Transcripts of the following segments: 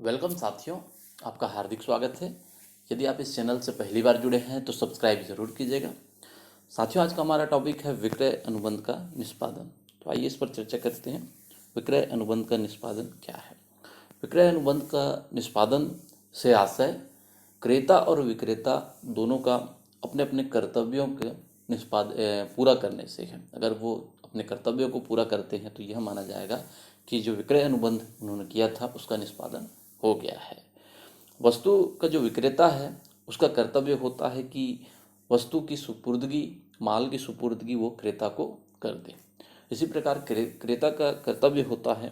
Welcome साथियों, आपका हार्दिक स्वागत है। यदि आप इस चैनल से पहली बार जुड़े हैं तो सब्सक्राइब ज़रूर कीजिएगा। साथियों, आज का हमारा टॉपिक है विक्रय अनुबंध का निष्पादन। तो आइए इस पर चर्चा करते हैं। विक्रय अनुबंध का निष्पादन क्या है? विक्रय अनुबंध का निष्पादन से आशय क्रेता और विक्रेता दोनों का अपने अपने कर्तव्यों के पूरा करने से है। अगर वो अपने कर्तव्यों को पूरा करते हैं तो यह माना जाएगा कि जो विक्रय अनुबंध उन्होंने किया था उसका निष्पादन हो गया है। वस्तु का जो विक्रेता है उसका कर्तव्य होता है कि वस्तु की सुपुर्दगी, माल की सुपुर्दगी वो क्रेता को कर दे। इसी प्रकार क्रेता का कर्तव्य होता है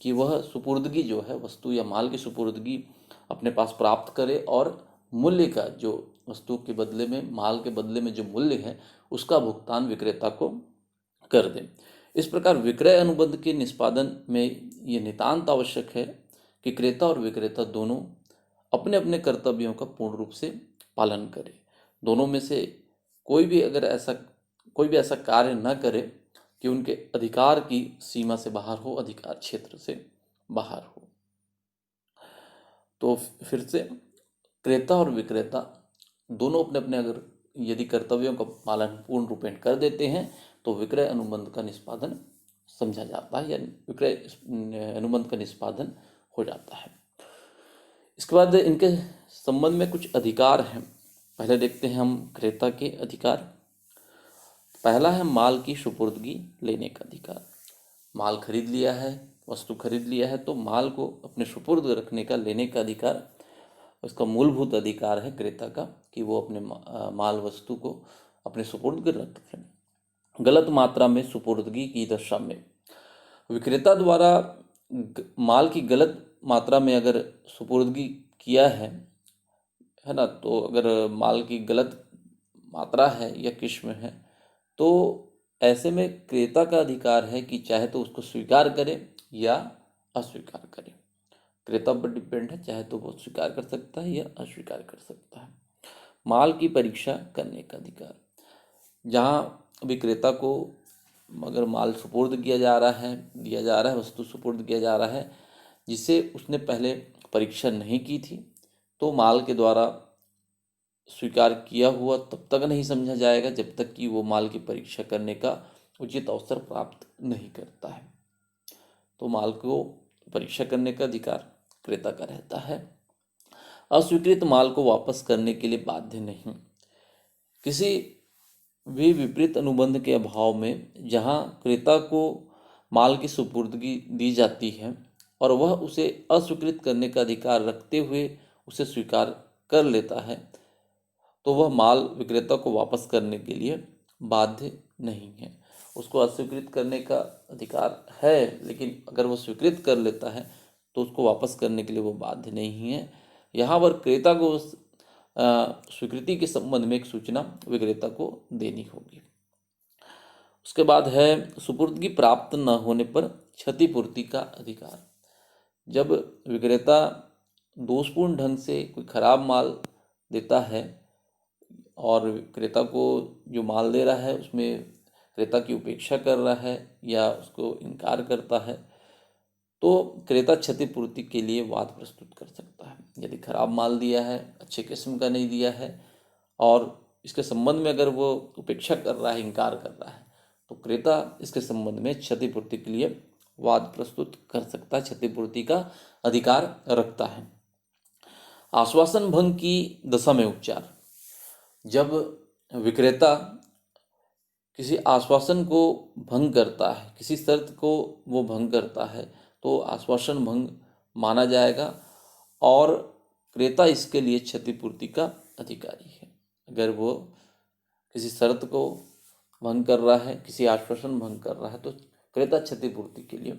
कि वह सुपुर्दगी जो है, वस्तु या माल की सुपुर्दगी अपने पास प्राप्त करे और मूल्य का, जो वस्तु के बदले में, माल के बदले में जो मूल्य है उसका भुगतान विक्रेता को कर दे। इस प्रकार विक्रय अनुबंध के निष्पादन में ये नितांत आवश्यक है कि क्रेता और विक्रेता दोनों अपने अपने कर्तव्यों का पूर्ण रूप से पालन करें। दोनों में से कोई भी ऐसा कार्य न करे कि उनके अधिकार की सीमा से बाहर हो, अधिकार क्षेत्र से बाहर हो। तो फिर से क्रेता और विक्रेता दोनों अपने अपने अगर यदि कर्तव्यों का पालन पूर्ण रूपेण कर देते हैं तो विक्रय अनुबंध का निष्पादन समझा जाता है या विक्रय अनुबंध का निष्पादन हो जाता है। इसके बाद इनके संबंध में कुछ अधिकार हैं। पहले देखते हैं हम क्रेता के अधिकार। पहला है माल की सुपुर्दगी लेने का अधिकार। माल खरीद लिया है, वस्तु खरीद लिया है तो माल को अपने सुपुर्द रखने का, लेने का अधिकार, उसका मूलभूत अधिकार है क्रेता का कि वो अपने माल वस्तु को अपने सुपुर्द कर रखें। गलत मात्रा में सुपुर्दगी की दशा में विक्रेता द्वारा माल की गलत मात्रा में अगर सुपुर्दगी किया है ना, तो अगर माल की गलत मात्रा है या किस्म है तो ऐसे में क्रेता का अधिकार है कि चाहे तो उसको स्वीकार करे या अस्वीकार करे। क्रेता पर डिपेंड है, चाहे तो वो स्वीकार कर सकता है या अस्वीकार कर सकता है। माल की परीक्षा करने का अधिकार। जहाँ विक्रेता को अगर माल सुपुर्द किया जा रहा है, वस्तु सुपुर्द किया जा रहा है जिसे उसने पहले परीक्षा नहीं की थी, तो माल के द्वारा स्वीकार किया हुआ तब तक नहीं समझा जाएगा जब तक कि वो माल की परीक्षा करने का उचित अवसर प्राप्त नहीं करता है। तो माल को परीक्षा करने का अधिकार क्रेता का रहता है। अस्वीकृत माल को वापस करने के लिए बाध्य नहीं। किसी भी विपरीत अनुबंध के अभाव में जहां क्रेता को माल की सुपुर्दगी दी जाती है और वह उसे अस्वीकृत करने का अधिकार रखते हुए उसे स्वीकार कर लेता है तो वह माल विक्रेता को वापस करने के लिए बाध्य नहीं है। उसको अस्वीकृत करने का अधिकार है, लेकिन अगर वो स्वीकृत कर लेता है तो उसको वापस करने के लिए वो बाध्य नहीं है। यहाँ पर क्रेता को उस स्वीकृति के संबंध में एक सूचना विक्रेता को देनी होगी। उसके बाद है सुपुर्दगी प्राप्त न होने पर क्षतिपूर्ति का अधिकार। जब विक्रेता दोषपूर्ण ढंग से कोई खराब माल देता है और क्रेता को जो माल दे रहा है उसमें क्रेता की उपेक्षा कर रहा है या उसको इनकार करता है तो क्रेता क्षतिपूर्ति के लिए वाद प्रस्तुत कर सकता है। यदि खराब माल दिया है, अच्छे किस्म का नहीं दिया है और इसके संबंध में अगर वो उपेक्षा कर रहा है, इनकार कर रहा है, तो क्रेता इसके संबंध में क्षतिपूर्ति के लिए वाद प्रस्तुत कर सकता है, क्षतिपूर्ति का अधिकार रखता है। आश्वासन भंग की दशा में उपचार। जब विक्रेता किसी आश्वासन को भंग करता है, किसी शर्त को वो भंग करता है तो आश्वासन भंग माना जाएगा और क्रेता इसके लिए क्षतिपूर्ति का अधिकारी है। अगर वो किसी शर्त को भंग कर रहा है, किसी आश्वासन भंग कर रहा है तो क्रेता क्षतिपूर्ति के लिए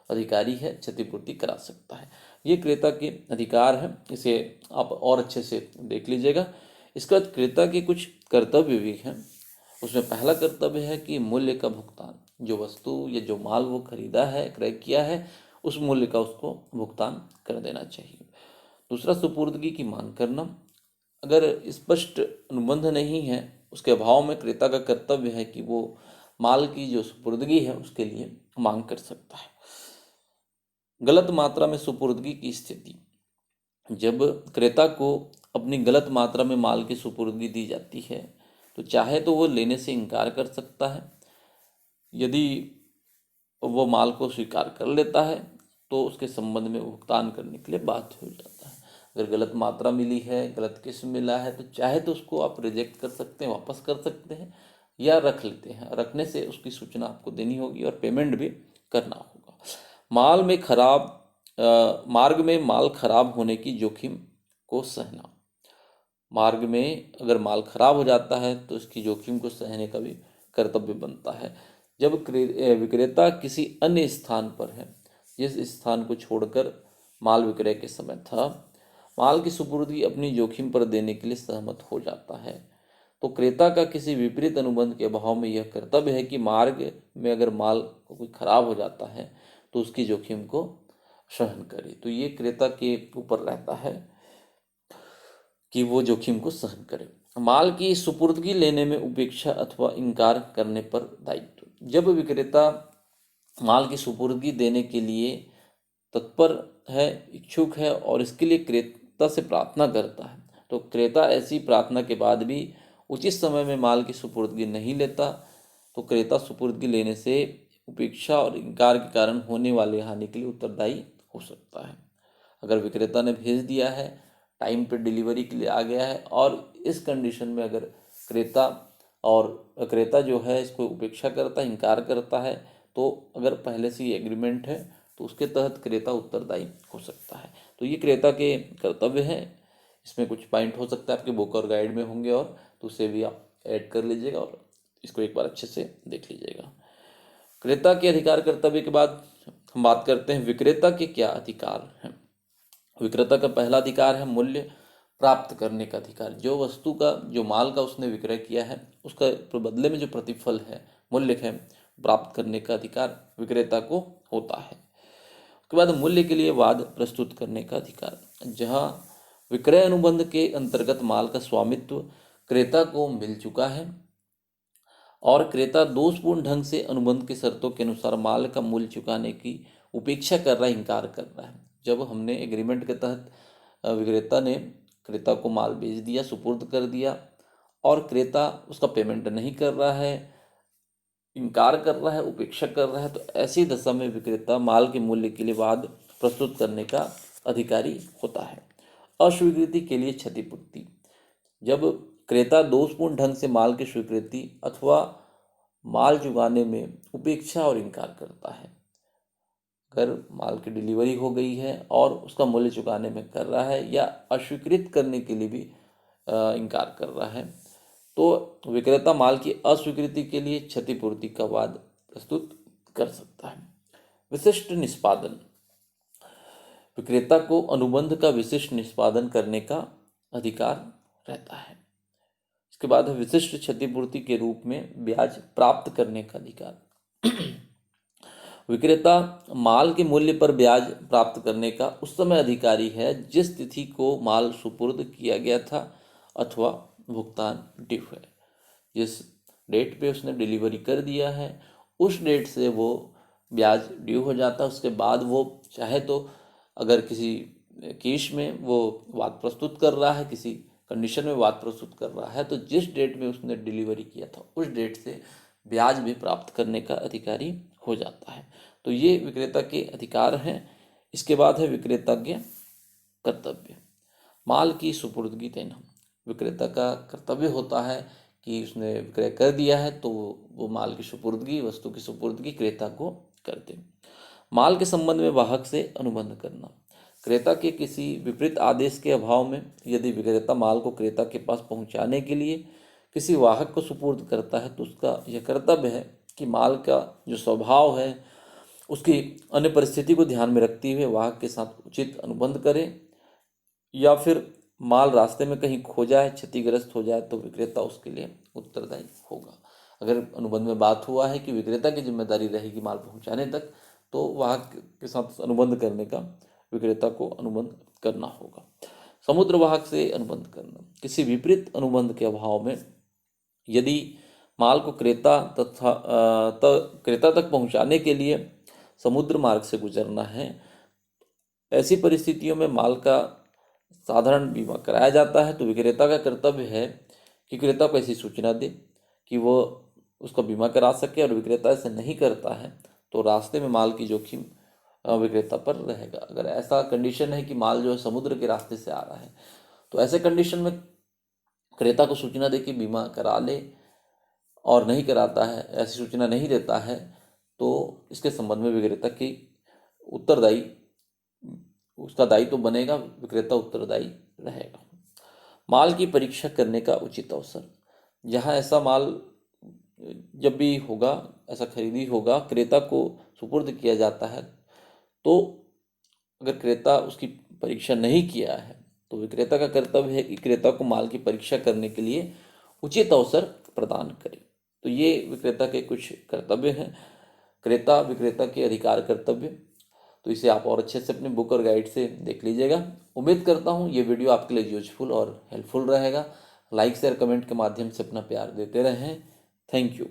अधिकारी है, क्षतिपूर्ति करा सकता है। ये क्रेता के अधिकार है, इसे आप और अच्छे से देख लीजिएगा। इसके बाद क्रेता के कुछ कर्तव्य भी हैं। उसमें पहला कर्तव्य है कि मूल्य का भुगतान। जो वस्तु या जो माल वो खरीदा है, क्रय किया है, उस मूल्य का उसको भुगतान कर देना चाहिए। दूसरा, सुपुर्दगी की मांग करना। अगर स्पष्ट अनुबंध नहीं है, उसके अभाव में क्रेता का कर्तव्य है कि वो माल की जो सुपुर्दगी है उसके लिए मांग कर सकता है। गलत मात्रा में सुपुर्दगी की स्थिति। जब क्रेता को अपनी गलत मात्रा में माल की सुपुर्दगी दी जाती है तो चाहे तो वो लेने से इनकार कर सकता है। यदि वो माल को स्वीकार कर लेता है तो उसके संबंध में भुगतान करने के लिए बाध्य हो जाता है। अगर गलत मात्रा मिली है, गलत किस्म मिला है, तो चाहे तो उसको आप रिजेक्ट कर सकते हैं, वापस कर सकते हैं, या रख लेते हैं। रखने से उसकी सूचना आपको देनी होगी और पेमेंट भी करना होगा। माल में खराब मार्ग में माल खराब होने की जोखिम को सहना। मार्ग में अगर माल खराब हो जाता है तो इसकी जोखिम को सहने का भी कर्तव्य बनता है। जब विक्रेता किसी अन्य स्थान पर है, जिस स्थान को छोड़कर माल विक्रय के समय था, माल की सुपुर्दगी अपनी जोखिम पर देने के लिए सहमत हो जाता है, तो क्रेता का किसी विपरीत अनुबंध के अभाव में यह कर्तव्य है कि मार्ग में अगर माल कोई खराब हो जाता है तो उसकी जोखिम को सहन करे। तो ये क्रेता के ऊपर रहता है कि वो जोखिम को सहन करे। माल की सुपुर्दगी लेने में उपेक्षा अथवा इनकार करने पर दायित्व। जब विक्रेता माल की सुपुर्दगी देने के लिए तत्पर है, इच्छुक है और इसके लिए क्रेता से प्रार्थना करता है, तो क्रेता ऐसी प्रार्थना के बाद भी उचित समय में माल की सुपुर्दगी नहीं लेता, तो क्रेता सुपुर्दगी लेने से उपेक्षा और इनकार के कारण होने वाले हानि के लिए उत्तरदायी हो सकता है। अगर विक्रेता ने भेज दिया है, टाइम पे डिलीवरी के लिए आ गया है, और इस कंडीशन में अगर क्रेता जो है इसको उपेक्षा करता है, इनकार करता है, तो अगर पहले से ही एग्रीमेंट है तो उसके तहत क्रेता उत्तरदायी हो सकता है। तो ये क्रेता के कर्तव्य हैं। इसमें कुछ पॉइंट हो सकता है आपके बुक और गाइड में होंगे, और तो उसे भी आप ऐड कर लीजिएगा और इसको एक बार अच्छे से देख लीजिएगा। क्रेता के अधिकार कर्तव्य के बाद हम बात करते हैं विक्रेता के क्या अधिकार हैं। विक्रेता का पहला अधिकार है मूल्य प्राप्त करने का अधिकार। जो वस्तु का, जो माल का उसने विक्रय किया है, उसका बदले में जो प्रतिफल है, मूल्य है, प्राप्त करने का अधिकार विक्रेता को होता है। उसके बाद मूल्य के लिए वाद प्रस्तुत करने का अधिकार। जहां विक्रय अनुबंध के अंतर्गत माल का स्वामित्व क्रेता को मिल चुका है और क्रेता दोषपूर्ण ढंग से अनुबंध की शर्तों के अनुसार माल का मूल्य चुकाने की उपेक्षा कर रहा है, इनकार कर रहा है। जब हमने एग्रीमेंट के तहत विक्रेता ने क्रेता को माल बेच दिया, सुपुर्द कर दिया, और क्रेता उसका पेमेंट नहीं कर रहा है, इनकार कर रहा है, उपेक्षा कर रहा है, तो ऐसी दशा में विक्रेता माल के मूल्य के लिए वाद प्रस्तुत करने का अधिकारी होता है। अस्वीकृति के लिए क्षतिपूर्ति। जब क्रेता दोषपूर्ण ढंग से माल की स्वीकृति अथवा माल चुकाने में उपेक्षा और इनकार करता है, अगर माल की डिलीवरी हो गई है और उसका मूल्य चुकाने में कर रहा है या अस्वीकृत करने के लिए भी इनकार कर रहा है, तो विक्रेता माल की अस्वीकृति के लिए क्षतिपूर्ति का वाद प्रस्तुत कर सकता है। विशिष्ट निष्पादन। विक्रेता को अनुबंध का विशिष्ट निष्पादन करने का अधिकार रहता है। इसके बाद है विशिष्ट क्षतिपूर्ति के रूप में ब्याज प्राप्त करने का अधिकार। विक्रेता माल के मूल्य पर ब्याज प्राप्त करने का उस समय अधिकारी है जिस तिथि को माल सुपुर्द किया गया था अथवा भुगतान ड्यू है। जिस डेट पे उसने डिलीवरी कर दिया है उस डेट से वो ब्याज ड्यू हो जाता है। उसके बाद वो चाहे तो अगर किसी केस में वो वाद प्रस्तुत कर रहा है, किसी कंडीशन में वाद प्रस्तुत कर रहा है, तो जिस डेट में उसने डिलीवरी किया था उस डेट से ब्याज भी प्राप्त करने का अधिकारी हो जाता है। तो ये विक्रेता के अधिकार हैं। इसके बाद है विक्रेता के कर्तव्य। माल की सुपुर्दगी देना। विक्रेता का कर्तव्य होता है कि उसने विक्रय कर दिया है तो वो माल की सुपुर्दगी, वस्तु की सुपुर्दगी क्रेता को कर दे। माल के संबंध में वाहक से अनुबंध करना। क्रेता के किसी विपरीत आदेश के अभाव में यदि विक्रेता माल को क्रेता के पास पहुंचाने के लिए किसी वाहक को सुपुर्द करता है तो उसका यह कर्तव्य है कि माल का जो स्वभाव है उसकी अन्य परिस्थिति को ध्यान में रखते हुए वाहक के साथ उचित अनुबंध करे, या फिर माल रास्ते में कहीं खो जाए, क्षतिग्रस्त हो जाए, तो विक्रेता उसके लिए उत्तरदायी होगा। अगर अनुबंध में बात हुआ है कि विक्रेता की जिम्मेदारी रहेगी माल पहुंचाने तक, तो वाहक के साथ अनुबंध करने का विक्रेता को अनुबंध करना होगा। समुद्र वाहक से अनुबंध करना। किसी विपरीत अनुबंध के अभाव में यदि माल को क्रेता तक पहुंचाने के लिए समुद्र मार्ग से गुजरना है, ऐसी परिस्थितियों में माल का साधारण बीमा कराया जाता है तो विक्रेता का कर्तव्य है कि क्रेता को ऐसी सूचना दे कि वो उसका बीमा करा सके, और विक्रेता ऐसे नहीं करता है तो रास्ते में माल की जोखिम विक्रेता पर रहेगा। अगर ऐसा कंडीशन है कि माल जो है समुद्र के रास्ते से आ रहा है तो ऐसे कंडीशन में क्रेता को सूचना दे कि बीमा करा ले, और नहीं कराता है, ऐसी सूचना नहीं देता है, तो इसके संबंध में विक्रेता की उत्तरदायी उसका दायित्व तो बनेगा, विक्रेता उत्तरदायी रहेगा। माल की परीक्षा करने का उचित अवसर, जहाँ ऐसा माल जब भी होगा, ऐसा खरीदी होगा, क्रेता को सुपुर्द किया जाता है, तो अगर क्रेता उसकी परीक्षा नहीं किया है तो विक्रेता का कर्तव्य है कि क्रेता को माल की परीक्षा करने के लिए उचित अवसर प्रदान करे। तो ये विक्रेता के कुछ कर्तव्य हैं, क्रेता विक्रेता के अधिकार कर्तव्य। तो इसे आप और अच्छे से अपने बुक और गाइड से देख लीजिएगा। उम्मीद करता हूँ ये वीडियो आपके लिए यूजफुल और हेल्पफुल रहेगा। लाइक शेयर कमेंट के माध्यम से अपना प्यार देते रहें। Thank you.